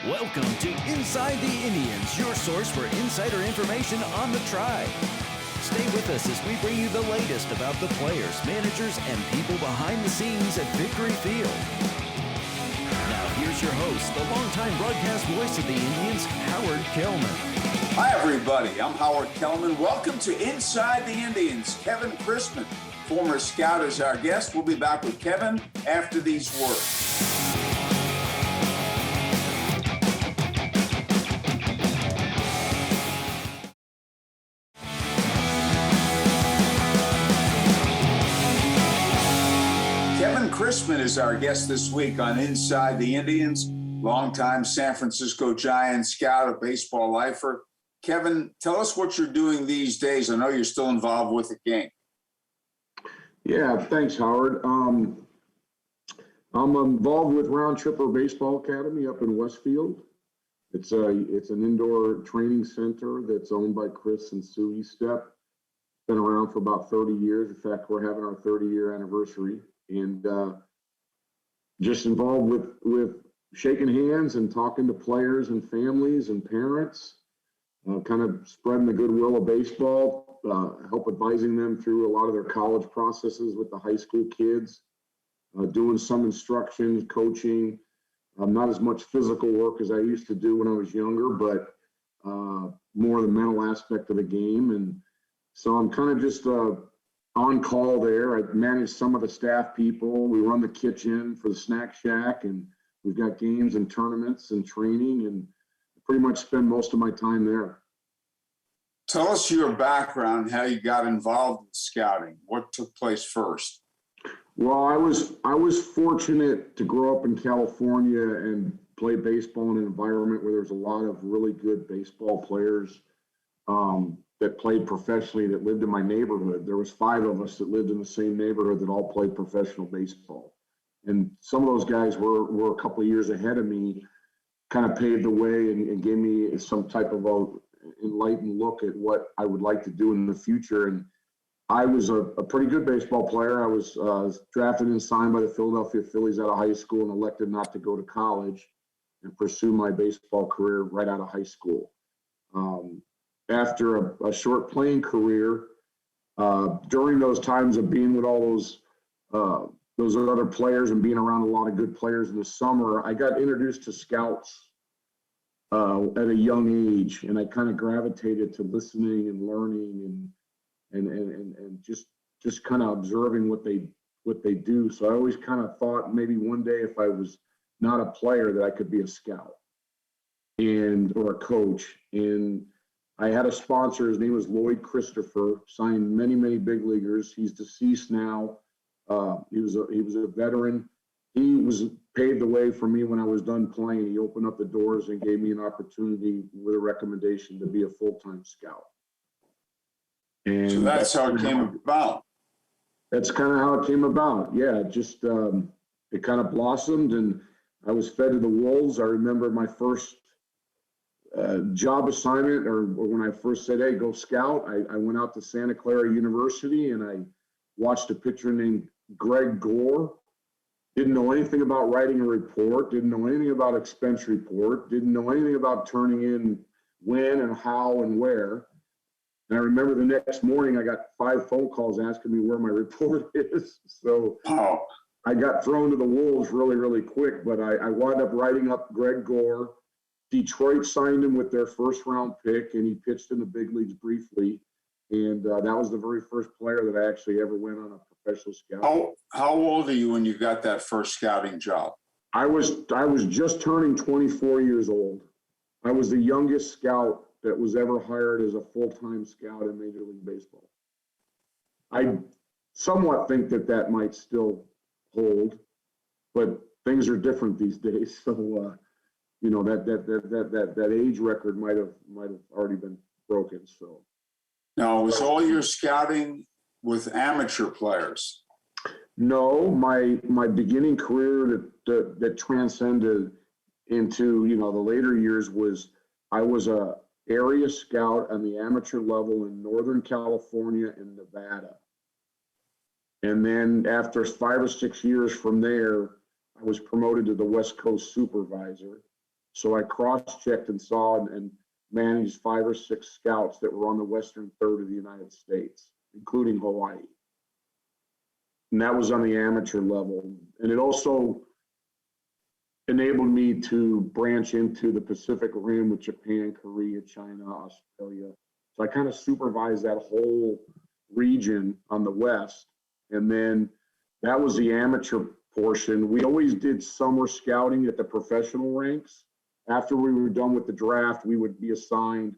Welcome to Inside the Indians, your source for insider information on the Tribe. Stay with us as we bring you the latest about the players, managers, and people behind the scenes at Victory Field. Now here's your host, the longtime broadcast voice of the Indians, Howard Kellman. Hi everybody, I'm Howard Kellman. Welcome to Inside the Indians. Kevin Christman, former scout, is our guest. We'll be back with Kevin after these words. Christman is our guest this week on Inside the Indians, longtime San Francisco Giants scout, a baseball lifer. Kevin, tell us what you're doing these days. I know you're still involved with the game. Yeah, thanks, Howard. I'm involved with Round Tripper Baseball Academy up in Westfield. It's an indoor training center that's owned by Chris and Sue Estep. Been around for about 30 years. In fact, we're having our 30-year anniversary. And just involved with shaking hands and talking to players and families and parents, kind of spreading the goodwill of baseball, help advising them through a lot of their college processes with the high school kids, doing some instruction, coaching, not as much physical work as I used to do when I was younger, but more the mental aspect of the game. And so I'm kind of just on call there. I manage some of the staff people. We run the kitchen for the snack shack, and we've got games and tournaments and training, and pretty much spend most of my time there. Tell us your background, how you got involved in scouting. What took place first? Well, I was fortunate to grow up in California and play baseball in an environment where there's a lot of really good baseball players that played professionally that lived in my neighborhood. There was 5 of us that lived in the same neighborhood that all played professional baseball. And some of those guys were a couple of years ahead of me, kind of paved the way and gave me some type of a enlightened look at what I would like to do in the future. And I was a pretty good baseball player. I was drafted and signed by the Philadelphia Phillies out of high school and elected not to go to college and pursue my baseball career right out of high school. After a short playing career, during those times of being with all those other players and being around a lot of good players in the summer, I got introduced to scouts at a young age, and I kind of gravitated to listening and learning and just kind of observing what they do. So I always kind of thought maybe one day if I was not a player that I could be a scout or a coach. And I had a sponsor. His name was Lloyd Christopher. Signed many, many big leaguers. He's deceased now. He was a veteran. He was paved the way for me when I was done playing. He opened up the doors and gave me an opportunity with a recommendation to be a full-time scout. And so that's how it came about. That's kind of how it came about. Yeah, just it kind of blossomed, and I was fed to the wolves. I remember my first job assignment, or when I first said, hey, go scout, I went out to Santa Clara University and I watched a pitcher named Greg Gore. Didn't know anything about writing a report, didn't know anything about expense report, didn't know anything about turning in when and how and where. And I remember the next morning I got 5 phone calls asking me where my report is. So I got thrown to the wolves really, really quick, but I wound up writing up Greg Gore. Detroit signed him with their first-round pick, and he pitched in the big leagues briefly. And that was the very first player that I actually ever went on a professional scout. How old are you when you got that first scouting job? I was just turning 24 years old. I was the youngest scout that was ever hired as a full-time scout in Major League Baseball. I somewhat think that might still hold, but things are different these days. So. You know, that age record might have already been broken. So now, was all your scouting with amateur players? No, my beginning career that transcended into the later years was I was a area scout on the amateur level in Northern California and Nevada. And then after 5 or 6 years from there, I was promoted to the West Coast supervisor. So I cross-checked and saw and managed 5 or 6 scouts that were on the western third of the United States, including Hawaii. And that was on the amateur level. And it also enabled me to branch into the Pacific Rim with Japan, Korea, China, Australia. So I kind of supervised that whole region on the west. And then that was the amateur portion. We always did summer scouting at the professional ranks. After we were done with the draft, we would be assigned,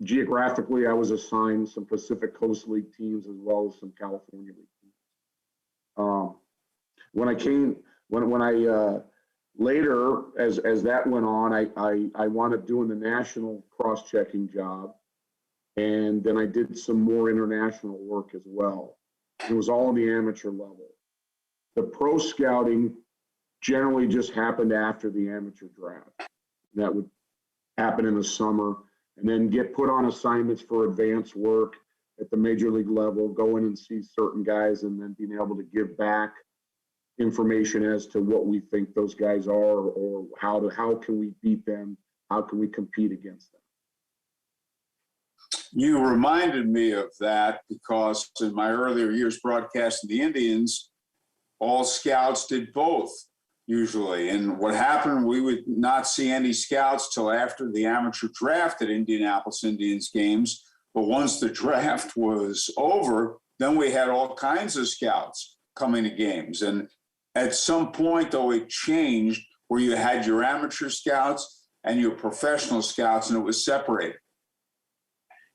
geographically, I was assigned some Pacific Coast League teams as well as some California League teams. When I later, as that went on, I wound up doing the national cross-checking job, and then I did some more international work as well. It was all on the amateur level. The pro scouting generally just happened after the amateur draft. That would happen in the summer, and then get put on assignments for advanced work at the major league level, go in and see certain guys, and then being able to give back information as to what we think those guys are, or how can we beat them, how can we compete against them. You reminded me of that because in my earlier years broadcasting the Indians, all scouts did both usually. And what happened, we would not see any scouts till after the amateur draft at Indianapolis Indians games. But once the draft was over, then we had all kinds of scouts coming to games. And at some point, though, it changed where you had your amateur scouts and your professional scouts, and it was separated.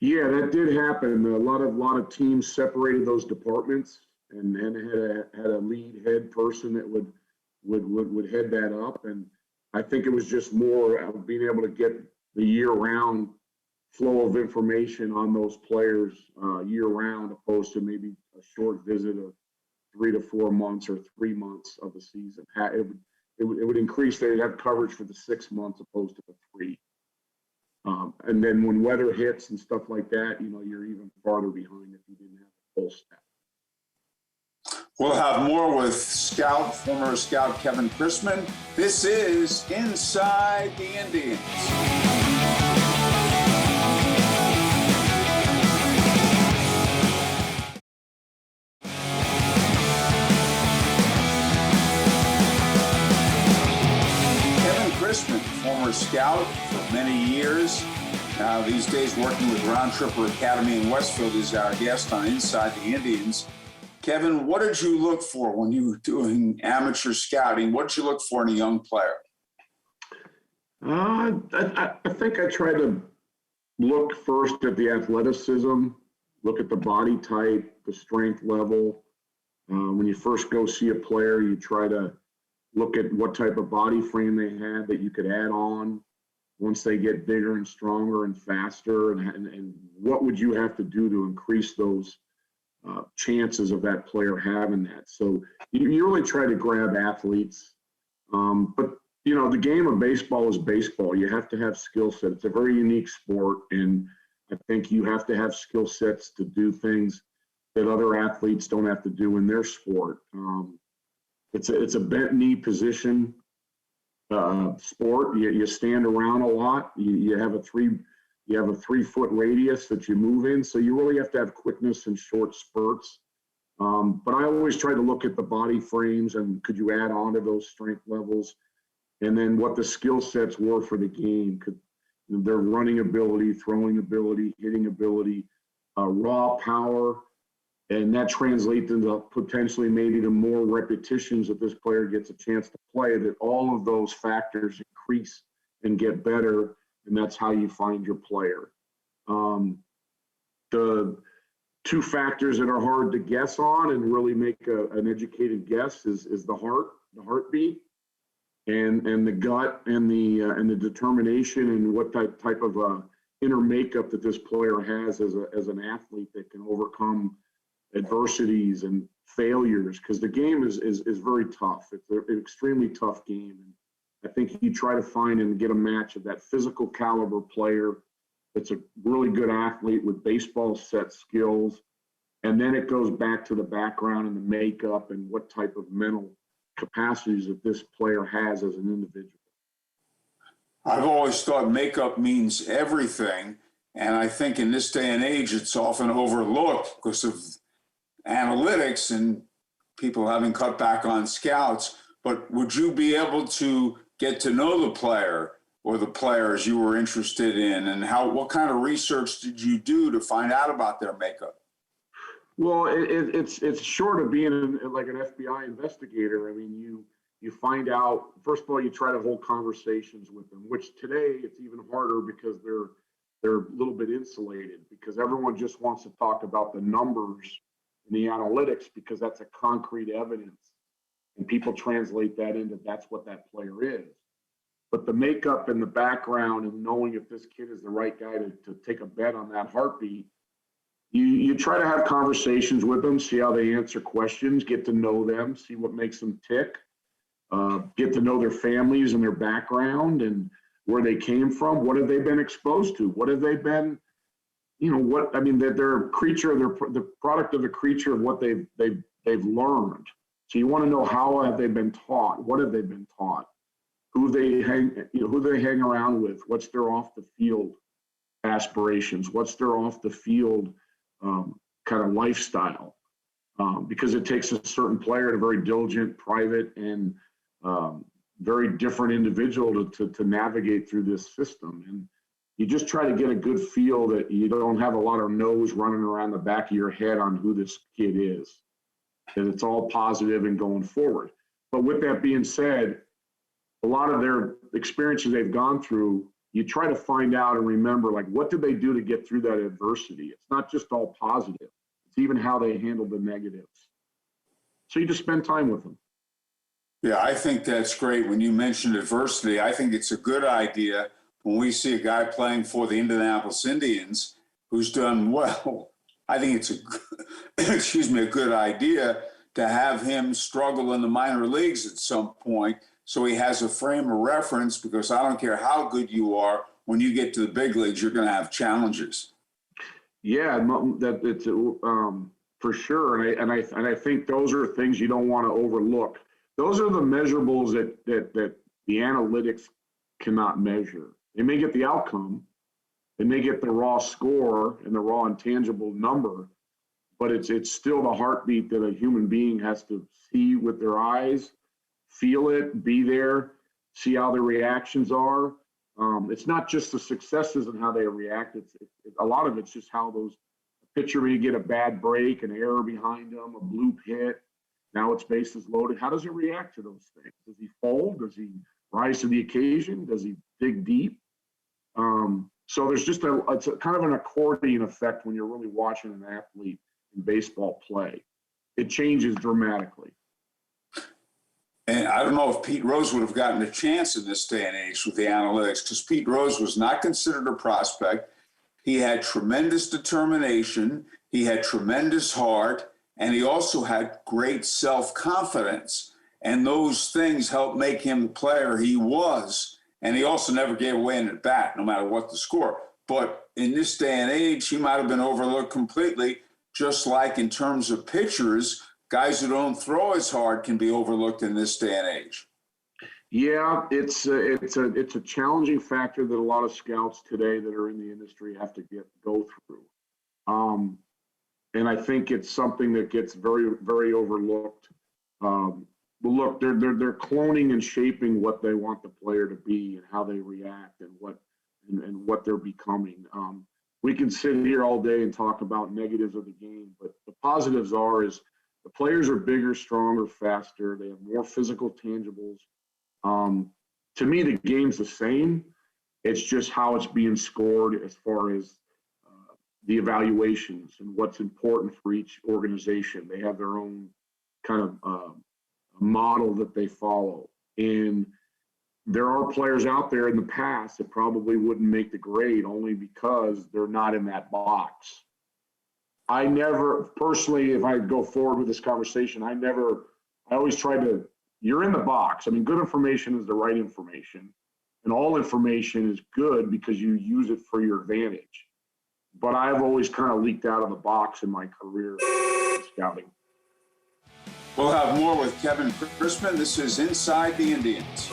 Yeah, that did happen. A lot of teams separated those departments and had a lead head person that would head that up. And I think it was just more of being able to get the year-round flow of information on those players year-round, opposed to maybe a short visit of 3 to 4 months or 3 months of the season. It would increase. They'd have coverage for the 6 months opposed to the 3. And then when weather hits and stuff like that, you're even farther behind if you didn't have a full staff. We'll have more with former scout Kevin Christman. This is Inside the Indians. Kevin Christman, former scout for many years. Now, these days working with Round Tripper Academy in Westfield, is our guest on Inside the Indians. Kevin, what did you look for when you were doing amateur scouting? What did you look for in a young player? I think I tried to look first at the athleticism, look at the body type, the strength level. When you first go see a player, you try to look at what type of body frame they had that you could add on once they get bigger and stronger and faster, and what would you have to do to increase those chances of that player having that. So you really try to grab athletes. But, the game of baseball is baseball. You have to have skill set. It's a very unique sport, and I think you have to have skill sets to do things that other athletes don't have to do in their sport. It's a bent knee position sport. You stand around a lot. You have a 3-foot radius that you move in, so you really have to have quickness and short spurts. But I always try to look at the body frames and could you add on to those strength levels, and then what the skill sets were for the game. Could their running ability, throwing ability, hitting ability, raw power, and that translates into potentially maybe the more repetitions that this player gets a chance to play, that all of those factors increase and get better, and that's how you find your player. The 2 factors that are hard to guess on and really make an educated guess is the heartbeat, and the gut, and the determination, and what type of inner makeup that this player has as an athlete that can overcome adversities and failures, because the game is very tough. It's an extremely tough game, and I think you try to find and get a match of that physical caliber player that's a really good athlete with baseball set skills, and then it goes back to the background and the makeup and what type of mental capacities that this player has as an individual. I've always thought makeup means everything. And I think in this day and age, it's often overlooked because of analytics and people having cut back on scouts. But would you be able to get to know the player or the players you were interested in, and what kind of research did you do to find out about their makeup? Well, it's short of being like an FBI investigator. I mean, you find out, first of all, you try to hold conversations with them, which today it's even harder because they're a little bit insulated, because everyone just wants to talk about the numbers and the analytics because that's a concrete evidence. And people translate that into that's what that player is. But the makeup and the background and knowing if this kid is the right guy to take a bet on that heartbeat, you try to have conversations with them, see how they answer questions, get to know them, see what makes them tick, get to know their families and their background and where they came from, what have they been exposed to, what have they been, they're a creature, they're the product of a creature of what they've learned. So you want to know how have they been taught, what have they been taught, who they hang around with, what's their off the field aspirations, what's their off the field kind of lifestyle, because it takes a certain player, a very diligent, private, and very different individual to navigate through this system. And you just try to get a good feel that you don't have a lot of no's running around the back of your head on who this kid is, that it's all positive and going forward. But with that being said, a lot of their experiences they've gone through, you try to find out and remember, like, what did they do to get through that adversity? It's not just all positive. It's even how they handle the negatives. So you just spend time with them. Yeah, I think that's great. When you mentioned adversity, I think it's a good idea when we see a guy playing for the Indianapolis Indians who's done well. I think it's a good idea to have him struggle in the minor leagues at some point, so he has a frame of reference, because I don't care how good you are, when you get to the big leagues, you're going to have challenges. Yeah, that it's for sure, and I think those are things you don't want to overlook. Those are the measurables that the analytics cannot measure. They may get the outcome, they may get the raw score and the raw intangible number, but it's still the heartbeat that a human being has to see with their eyes, feel it, be there, see how their reactions are. It's not just the successes and how they react. A lot of it's just how those pitcher may get a bad break, an error behind them, a bloop hit. Now it's bases loaded. How does he react to those things? Does he fold? Does he rise to the occasion? Does he dig deep? So there's just it's a kind of an accordion effect when you're really watching an athlete in baseball play. It changes dramatically. And I don't know if Pete Rose would have gotten a chance in this day and age with the analytics, because Pete Rose was not considered a prospect. He had tremendous determination. He had tremendous heart. And he also had great self-confidence. And those things helped make him the player he was. And he also never gave away an at-bat, no matter what the score. But in this day and age, he might have been overlooked completely, just like in terms of pitchers, guys who don't throw as hard can be overlooked in this day and age. Yeah, it's a challenging factor that a lot of scouts today that are in the industry have to go through. And I think it's something that gets very, very overlooked. But look, they're cloning and shaping what they want the player to be and how they react and what they're becoming. We can sit here all day and talk about negatives of the game, but the positives is the players are bigger, stronger, faster. They have more physical tangibles. To me, the game's the same. It's just how it's being scored as far as the evaluations and what's important for each organization. They have their own kind of model that they follow. And there are players out there in the past that probably wouldn't make the grade only because they're not in that box. I never, personally, if I go forward with this conversation, I always try to, you're in the box. I mean, good information is the right information. And all information is good because you use it for your advantage. But I've always kind of leaked out of the box in my career in scouting. We'll have more with Kevin Christman. This is Inside the Indians.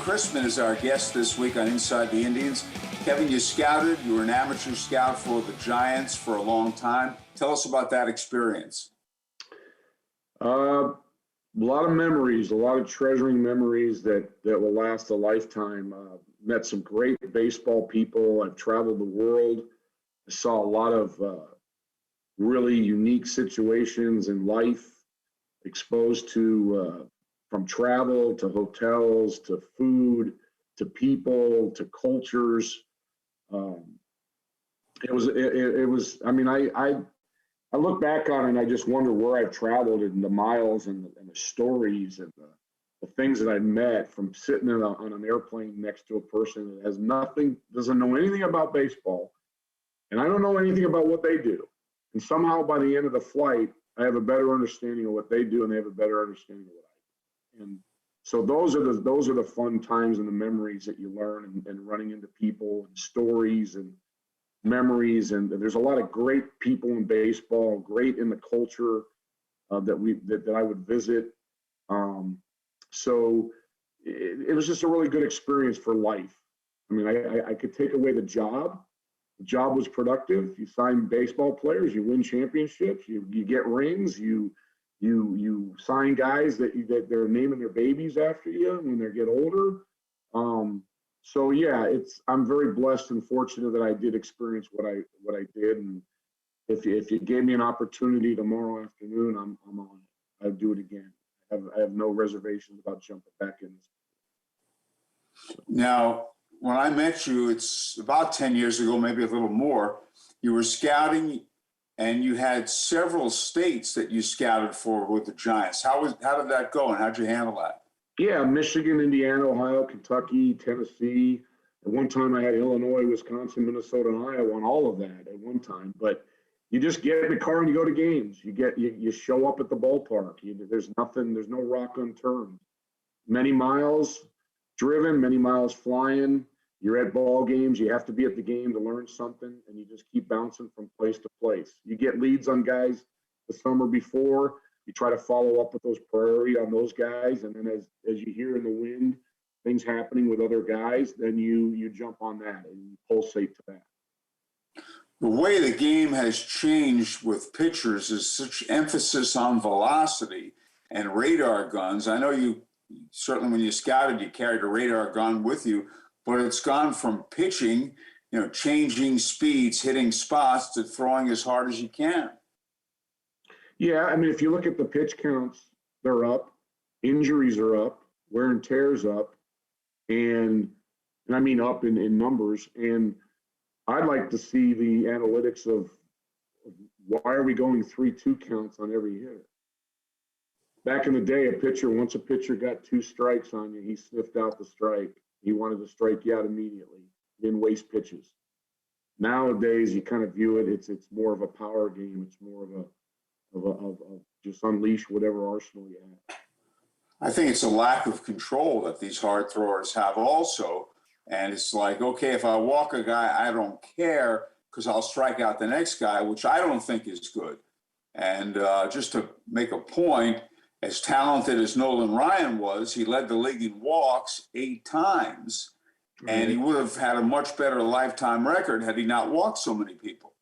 Christman is our guest this week on Inside the Indians. Kevin, you scouted. You were an amateur scout for the Giants for a long time. Tell us about that experience. A lot of memories, a lot of treasuring memories that will last a lifetime. Met some great baseball people. I've traveled the world. I saw a lot of really unique situations in life, exposed to from travel to hotels to food to people to cultures. It was. I mean, I look back on it and I just wonder where I've traveled and the miles and the stories and the things that I've met from sitting on an airplane next to a person that has nothing, doesn't know anything about baseball, and I don't know anything about what they do. And somehow by the end of the flight, I have a better understanding of what they do, and they have a better understanding of what I do. And so those are the fun times and the memories that you learn, and running into people and stories and memories. And there's a lot of great people in baseball, great in the culture that I would visit. So it was just a really good experience for life. I mean, I could take away the job. The job was productive. You sign baseball players, you win championships, you get rings, you sign guys that they're naming their babies after you when they get older. So yeah, I'm very blessed and fortunate that I did experience what I did. And if you gave me an opportunity tomorrow afternoon, I'm on it. I'd do it again. I have no reservations about jumping back in this. Now, when I met you, it's about 10 years ago, maybe a little more. You were scouting, and you had several states that you scouted for with the Giants. How did that go, and how'd you handle that? Yeah, Michigan, Indiana, Ohio, Kentucky, Tennessee. At one time, I had Illinois, Wisconsin, Minnesota, and Iowa on all of that at one time. But you just get in the car and you go to games. You show up at the ballpark. There's no rock unturned. Many miles driven, many miles flying. You're at ball games. You have to be at the game to learn something, and you just keep bouncing from place to place. You get leads on guys the summer before. You try to follow up with those priority on those guys, and then as you hear in the wind things happening with other guys, then you jump on that and you pulsate to that. The way the game has changed with pitchers is such emphasis on velocity and radar guns. I know you certainly, when you scouted, you carried a radar gun with you, but it's gone from pitching, changing speeds, hitting spots, to throwing as hard as you can. Yeah, I mean, if you look at the pitch counts, they're up, injuries are up, wear and tear's up, and I mean up in numbers. And I'd like to see the analytics of why are we going 3-2 counts on every hitter. Back in the day, once a pitcher got 2 strikes on you, he sniffed out the strike. He wanted to strike you out immediately. He didn't waste pitches. Nowadays, you kind of view it, it's more of a power game. It's more of just unleash whatever arsenal you have. I think it's a lack of control that these hard throwers have also. And it's like, okay, if I walk a guy, I don't care because I'll strike out the next guy, which I don't think is good. And just to make a point, as talented as Nolan Ryan was, he led the league in walks 8 times, and he would have had a much better lifetime record had he not walked so many people.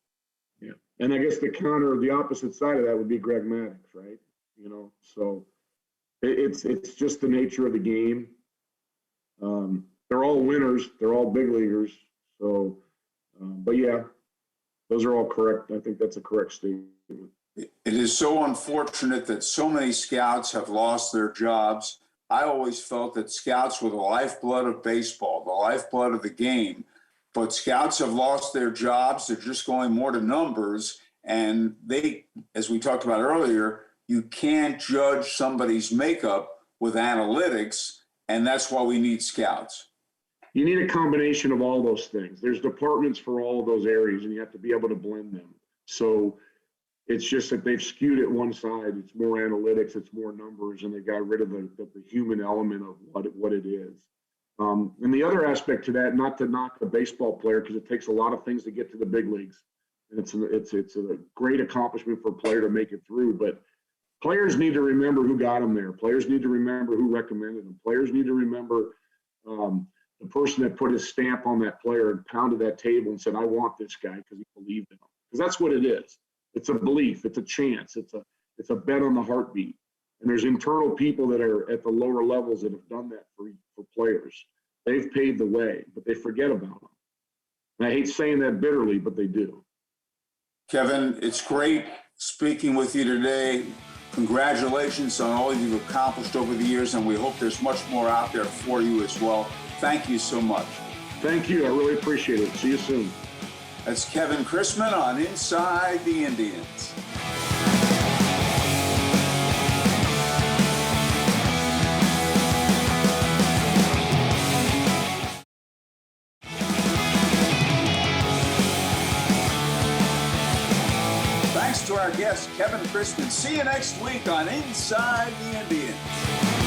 Yeah, and I guess the opposite side of that would be Greg Maddux, right? So it's just the nature of the game. They're all winners. They're all big leaguers. So, but yeah, those are all correct. I think that's a correct statement. It is so unfortunate that so many scouts have lost their jobs. I always felt that scouts were the lifeblood of baseball, the lifeblood of the game. But scouts have lost their jobs. They're just going more to numbers. And they, as we talked about earlier, you can't judge somebody's makeup with analytics. And that's why we need scouts. You need a combination of all those things. There's departments for all of those areas, and you have to be able to blend them. So it's just that they've skewed it one side. It's more analytics, it's more numbers, and they got rid of the human element of what it is. And the other aspect to that, not to knock a baseball player, because it takes a lot of things to get to the big leagues. And it's a great accomplishment for a player to make it through. But players need to remember who got them there. Players need to remember who recommended them. Players need to remember the person that put his stamp on that player and pounded that table and said, I want this guy because he believed in him. Because that's what it is. It's a belief. It's a chance. It's a bet on the heartbeat. And there's internal people that are at the lower levels that have done that for players. They've paved the way, but they forget about them. And I hate saying that bitterly, but they do. Kevin, it's great speaking with you today. Congratulations on all you've accomplished over the years, and we hope there's much more out there for you as well. Thank you so much. Thank you. I really appreciate it. See you soon. That's Kevin Christman on Inside the Indians. Thanks to our guest, Kevin Christman. See you next week on Inside the Indians.